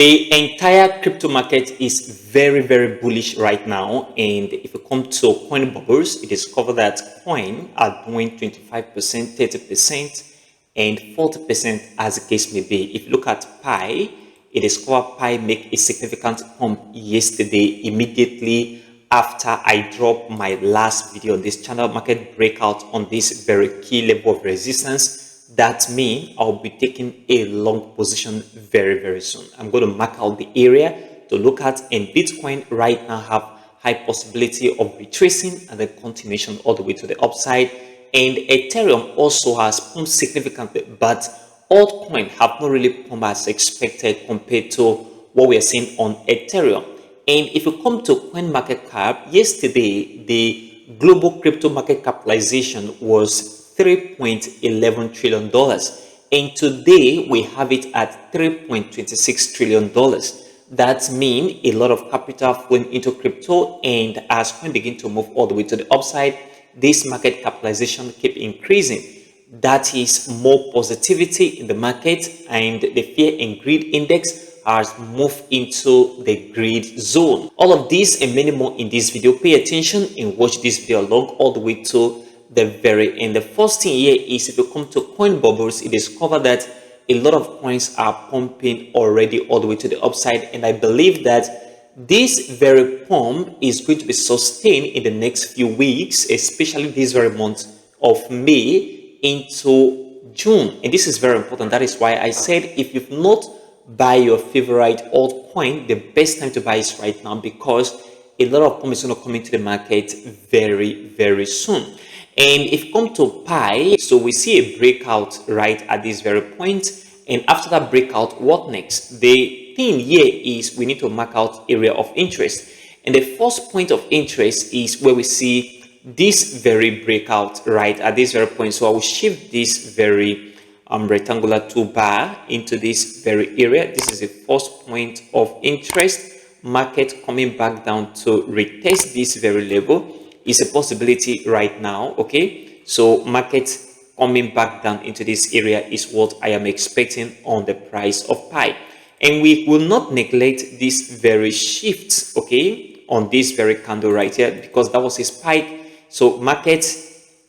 The entire crypto market is very bullish right now, and if you come to coin bubbles, you discover that coin are doing 25%, 30%, and 40% as the case may be. If you look at Pi, you discover Pi make a significant pump yesterday immediately after I dropped my last video on this channel, market breakout on this very key level of resistance. That means I'll be taking a long position very soon. I'm going to mark out the area to look at, and Bitcoin right now have high possibility of retracing and then continuation all the way to the upside. And Ethereum also has pumped significantly, but altcoin have not really pumped as expected compared to what we are seeing on Ethereum. And if you come to coin market cap, yesterday the global crypto market capitalization was $3.11 trillion, and today we have it at $3.26 trillion. That means a lot of capital flowing into crypto, and as coin begin to move all the way to the upside, this market capitalization keep increasing. That is more positivity in the market, and the fear and greed index has moved into the greed zone. All of this and many more in this video. Pay attention and watch this video along all the way to the very end. The first thing here is, if you come to coin bubbles, you discover that a lot of coins are pumping already all the way to the upside, and I believe that this very pump is going to be sustained in the next few weeks, especially this very month of May into June. And this is very important. That is why I said, if you've not buy your favorite altcoin, the best time to buy is right now, because a lot of pump is going to come into the market very soon. And if you come to Pi, so we see a breakout right at this very point, and after that breakout, what next? The thing here is we need to mark out area of interest, and the first point of interest is where we see this very breakout right at this very point. So I will shift this very rectangular toolbar into this very area. This is the first point of interest. Market coming back down to retest this very level is a possibility right now. Okay, so market coming back down into this area is what I am expecting on the price of Pi, and we will not neglect this very shift, okay, on this very candle right here, because that was a spike. So market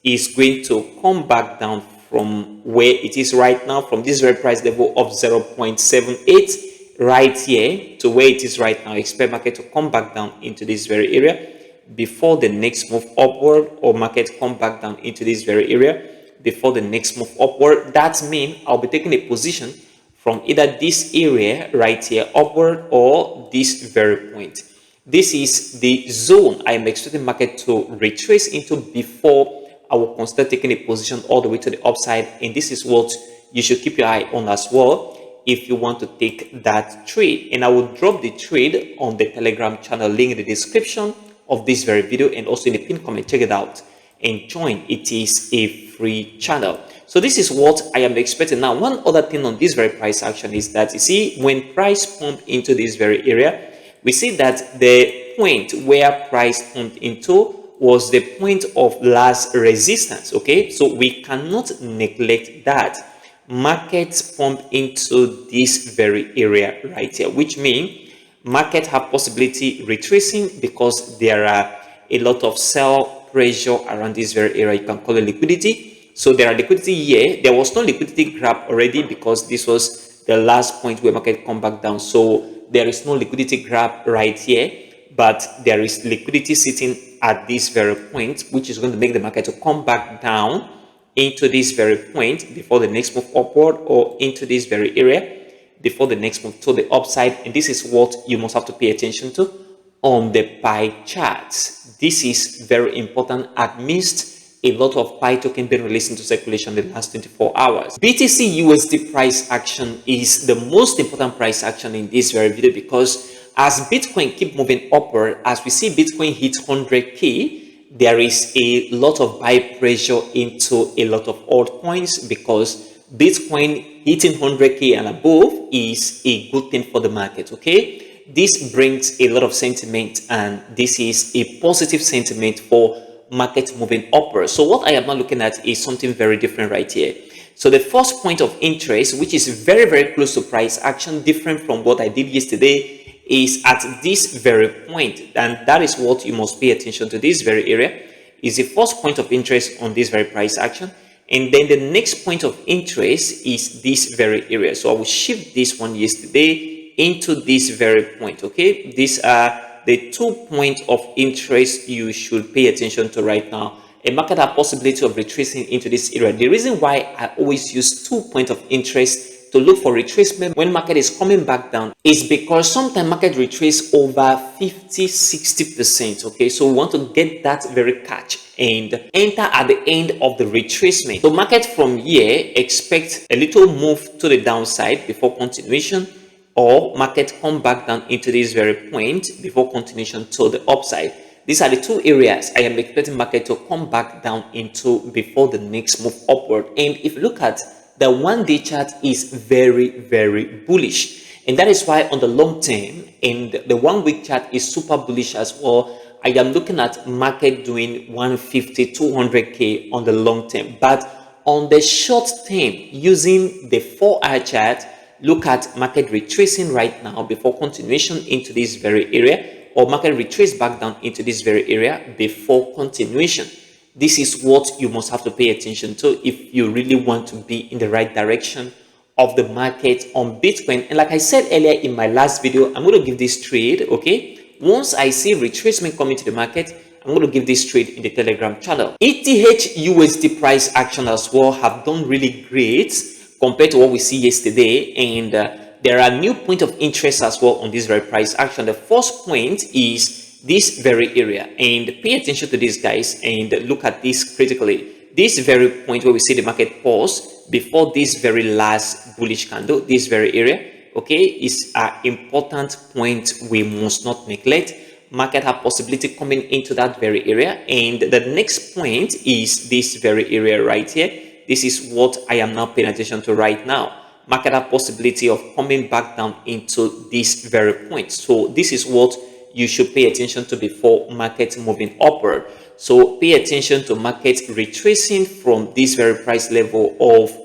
is going to come back down from where it is right now, from this very price level of 0.78 right here to where it is right now. Expect market to come back down into this very area before the next move upward, or market come back down into this very area before the next move upward. That means I'll be taking a position from either this area right here upward or this very point. This is the zone I am expecting market to retrace into before I will consider taking a position all the way to the upside. And this is what you should keep your eye on as well if you want to take that trade. And I will drop the trade on the Telegram channel, link in the description of this very video, and also in the pinned comment. Check it out and join. It is a free channel. So this is what I am expecting. Now, one other thing on this very price action is that, you see, when price pumped into this very area, we see that the point where price pumped into was the point of last resistance. Okay, so we cannot neglect that. Markets pump into this very area right here, which means market have possibility retracing because there are a lot of sell pressure around this very area. You can call it liquidity. So there are liquidity here. There was no liquidity grab already because this was the last point where market come back down. So there is no liquidity grab right here, but there is liquidity sitting at this very point, which is going to make the market to come back down into this very point before the next move upward, or into this very area before the next move to the upside. And this is what you must have to pay attention to on the pie charts. This is very important amidst a lot of Pi token being released into circulation in the last 24 hours. BTCUSD price action is the most important price action in this very video, because as Bitcoin keep moving upward, as we see Bitcoin hit 100K, there is a lot of buy pressure into a lot of altcoins, because Bitcoin hitting 100K and above is a good thing for the market. Okay, this brings a lot of sentiment, and this is a positive sentiment for market moving upward. So what I am not looking at is something very different right here. So the first point of interest, which is very, very close to price action, different from what I did yesterday, is at this very point. And that is what you must pay attention to. This very area is the first point of interest on this very price action. And then the next point of interest is this very area. So I will shift this one yesterday into this very point. Okay, these are the 2 points of interest you should pay attention to right now. A market has possibility of retracing into this area. The reason why I always use 2 points of interest to look for retracement when market is coming back down is because sometimes market retrace over 50-60%. Okay, so we want to get that very catch and enter at the end of the retracement. So market from here expect a little move to the downside before continuation, or market come back down into this very point before continuation to the upside. These are the two areas I am expecting market to come back down into before the next move upward. And if you look at the 1-day chart, is very, very bullish, and that is why on the long term and the 1-week chart is super bullish as well. I am looking at market doing 150 200k on the long term, but on the short term using the 4-hour chart, look at market retracing right now before continuation into this very area, or market retrace back down into this very area before continuation. This is what you must have to pay attention to if you really want to be in the right direction of the market on Bitcoin. And like I said earlier in my last video, I'm going to give this trade, okay? Once I see retracement coming to the market, I'm going to give this trade in the Telegram channel. ETH/USD price action as well have done really great compared to what we see yesterday, and there are new point of interest as well on this very price action. The first point is this very area, and pay attention to these guys and look at this critically. This very point where we see the market pause before this very last bullish candle, this very area, okay, is an important point we must not neglect. Market have possibility coming into that very area, and the next point is this very area right here. This is what I am now paying attention to right now. Market have possibility of coming back down into this very point. So this is what you should pay attention to before market moving upward. So pay attention to market retracing from this very price level of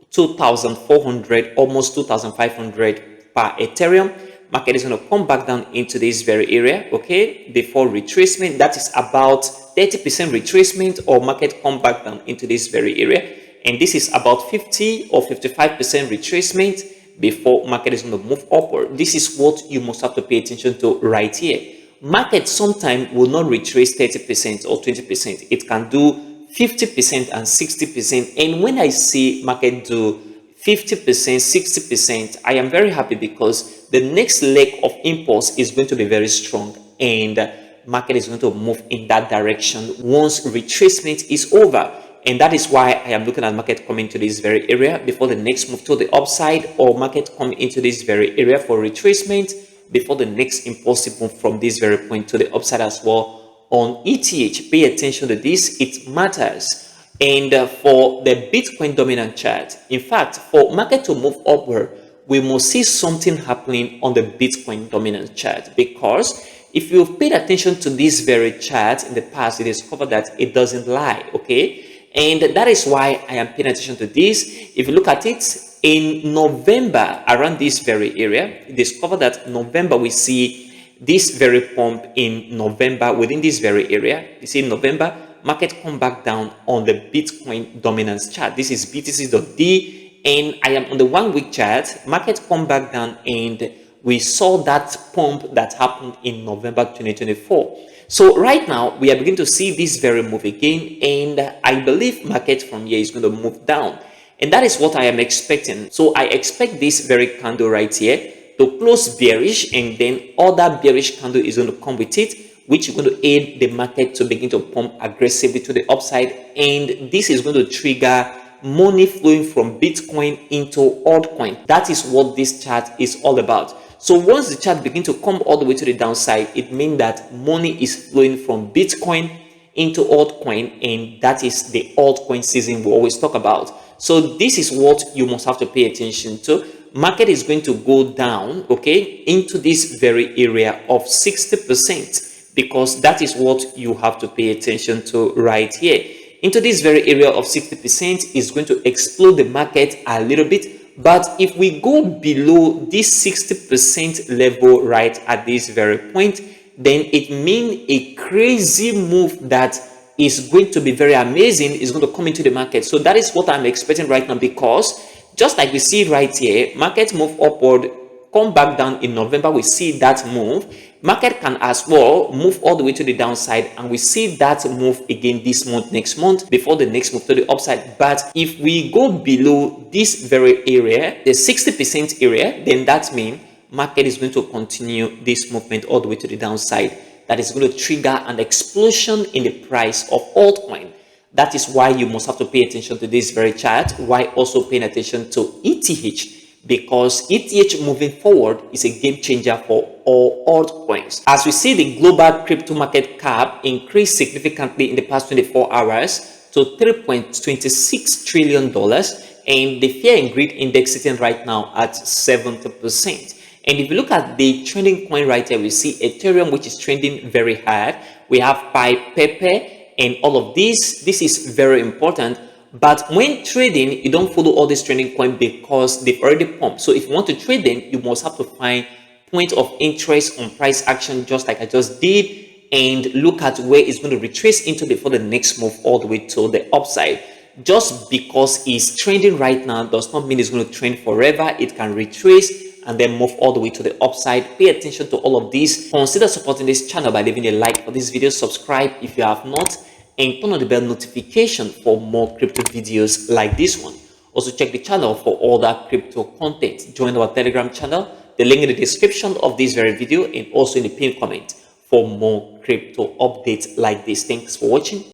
2,400, almost 2,500 per Ethereum. Market is going to come back down into this very area, okay, before retracement. That is about 30% retracement, or market come back down into this very area. And this is about 50 or 55% retracement before market is going to move upward. This is what you must have to pay attention to right here. Market sometimes will not retrace 30% or 20%. It can do 50% and 60%. And when I see market do 50%, 60%, I am very happy because the next leg of impulse is going to be very strong, and market is going to move in that direction once retracement is over. And that is why I am looking at market coming to this very area before the next move to the upside, or market coming into this very area for retracement before the next impulsive move from this very point to the upside as well. On ETH, pay attention to this, it matters. And for the Bitcoin dominant chart, in fact, for market to move upward, we must see something happening on the Bitcoin dominant chart, because if you've paid attention to this very chart in the past, you discover that it doesn't lie, okay? And that is why I am paying attention to this. If you look at it in November, around this very area, you discover that November we see this very pump in November within this very area. You see in November, market come back down on the Bitcoin dominance chart. This is BTCUSDT, and I am on the 1-week chart. Market come back down, and we saw that pump that happened in November 2024. So right now we are beginning to see this very move again, and I believe market from here is going to move down, and that is what I am expecting. So I expect this very candle right here to close bearish, and then other bearish candle is going to come with it, which is going to aid the market to begin to pump aggressively to the upside, and this is going to trigger money flowing from Bitcoin into altcoin. That is what this chart is all about. So once the chart begins to come all the way to the downside, it means that money is flowing from Bitcoin into altcoin, and that is the altcoin season we always talk about. So this is what you must have to pay attention to. Market is going to go down, okay, into this very area of 60% because that is what you have to pay attention to right here. Into this very area of 60% is going to explode the market a little bit, but if we go below this 60% level right at this very point, then it means a crazy move that is going to be very amazing is going to come into the market. So that is what I'm expecting right now, because just like we see right here, market move upward, come back down in November, we see that move. Market can as well move all the way to the downside, and we see that move again this month, next month, before the next move to the upside. But if we go below this very area, the 60% area, then that means market is going to continue this movement all the way to the downside. That is going to trigger an explosion in the price of altcoin. That is why you must have to pay attention to this very chart, while also paying attention to ETH, because ETH moving forward is a game changer for all altcoins. As we see, the global crypto market cap increased significantly in the past 24 hours to $3.26 trillion, and the fear and greed index sitting right now at 70%. And if you look at the trending coin right here, we see Ethereum, which is trending very hard. We have Bybit and all of this. This is very important. But when trading, you don't follow all these trending coins because they've already pumped. So if you want to trade them, you must have to find point of interest on price action, just like I just did, and look at where it's going to retrace into before the next move all the way to the upside. Just because it's trending right now does not mean it's going to trend forever. It can retrace and then move all the way to the upside. Pay attention to all of these. Consider supporting this channel by leaving a like for this video, subscribe if you have not, and turn on the bell notification for more crypto videos like this one. Also check the channel for all that crypto content. Join our Telegram channel, the link in the description of this very video, and also in the pinned comment for more crypto updates like this. Thanks for watching.